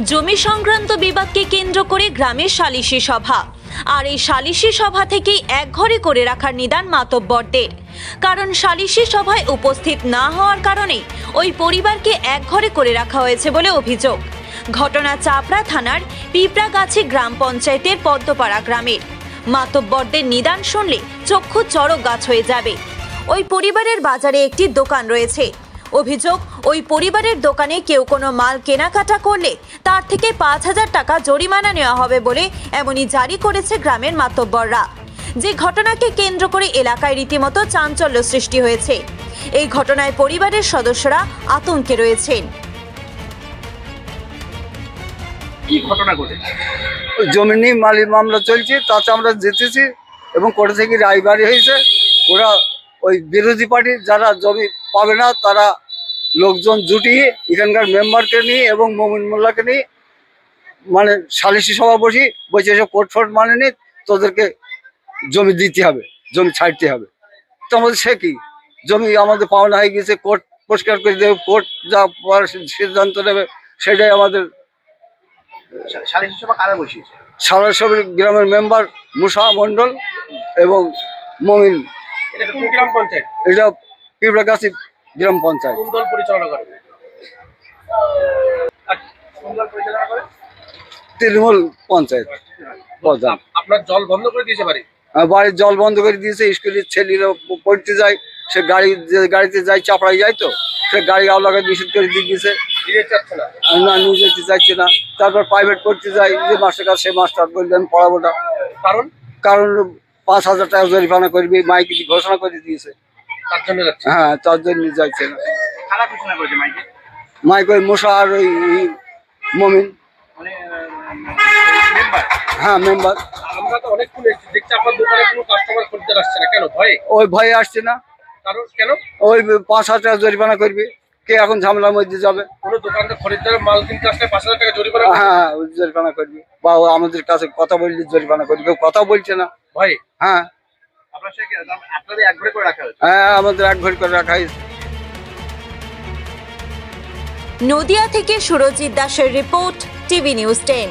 জমি সংক্রান্ত বিবাদকে কেন্দ্র করে গ্রামের সালিশি সভা। আর এই সালিশি সভা থেকেই একঘরে করে রাখার নিদান মাতব্বরদের। কারণ সালিশি সভায় উপস্থিত না হওয়ার কারণেই ওই পরিবারকে একঘরে করে রাখা হয়েছে বলে অভিযোগ। ঘটনা চাপড়া থানার পিঁপড়াগাছি গ্রাম পঞ্চায়েতের পদ্মপাড়া গ্রামের। মাতব্বরদের নিদান শুনলে চক্ষু চড়ক গাছ হয়ে যাবে। ওই পরিবারের বাজারে একটি দোকান রয়েছে। অভিযোগ, ওই পরিবারের দোকানে কেউ কোনো মাল কেনাকাটা করলে তার থেকে ৫,০০০ টাকা জরিমানা নেওয়া হবে বলে এমনই জারি করেছে গ্রামের মাতব্বররা। যে ঘটনাকে কেন্দ্র করে এলাকায় রীতিমতো চাঞ্চল্য সৃষ্টি হয়েছে। এই ঘটনায় পরিবারের সদস্যরা আতঙ্কে রয়েছেন। কি ঘটনা ঘটেছে? জমি নিয়ে মামলা চলছে, তাতে আমরা জিতেছি এবং কোর্ট থেকে রায় বাড়ি হয়েছে। ওরা ওই বিরোধী পার্টির যারা জমি পাবে না তারা লোকজন জুটিয়ে এখানকার মেম্বারকে নিয়ে এবং মমিন মোল্লাকে নিয়ে মানে সালিশি সভা বসে এসব কোর্ট ফোর্ট মানেনি, তোদেরকে জমি দিতে হবে, জমি ছাড়তে হবে। তো আমাদের সে কি, জমি আমাদের পাওনা হয়ে গেছে, কোর্ট পরিষ্কার করে দেবে, কোর্ট যা সিদ্ধান্ত নেবে সেটাই আমাদের। সালিশি সভা কারা বসিয়েছে? সারাসরি গ্রামের মেম্বার মুসা মন্ডল এবং মমিন। এটা কোন গ্রাম পঞ্চায়েত? এটা পিঁপড়াগাছি গ্রাম পঞ্চায়েত। কোন দল পরিচালনা করে? কোন দল পরিচালনা করে? তৃণমূল পঞ্চায়েত প্রধান। আপনার জল বন্ধ করে দিয়েছে বাড়ি? বাড়ির জল বন্ধ করে দিয়েছে। স্কুলের ছেলেরা পড়তে যায়, সে গাড়িতে যায়, চাপড়াই যায়, তো সে গাড়ি আওলাকে নিষেধ করে দিয়ে দিয়েছে। না, নিয়ে যেতে চাইছে না। তারপর প্রাইভেট পড়তে যায়, যে মাস্টার কাছে, সে মাস্টার বললেন পড়াবো না। কারণ ৫,০০০ টাকা জরিমানা করবে, মাইকে ঘোষণা করে দিয়েছে। হ্যাঁ, তার জন্য যাচ্ছে না। মাইক ওই মশা আর ওই মমিন। হ্যাঁ, মেম্বার। ওই ভয়ে আসছে না। ওই ৫,০০০ টাকা জরিমানা করবে, কে এখন ঝামেলার মধ্যে যাবে? হ্যাঁ, জরিমানা করবে, বা আমাদের কাছে কথা বললে জরিমানা করবে, কেউ কথা বলছে না। হ্যাঁ, হ্যাঁ, আমাদের একঘরে করে রাখা হয়েছে। নদিয়া থেকে সুরজিৎ দাসের রিপোর্ট, টিভি নিউজ 10।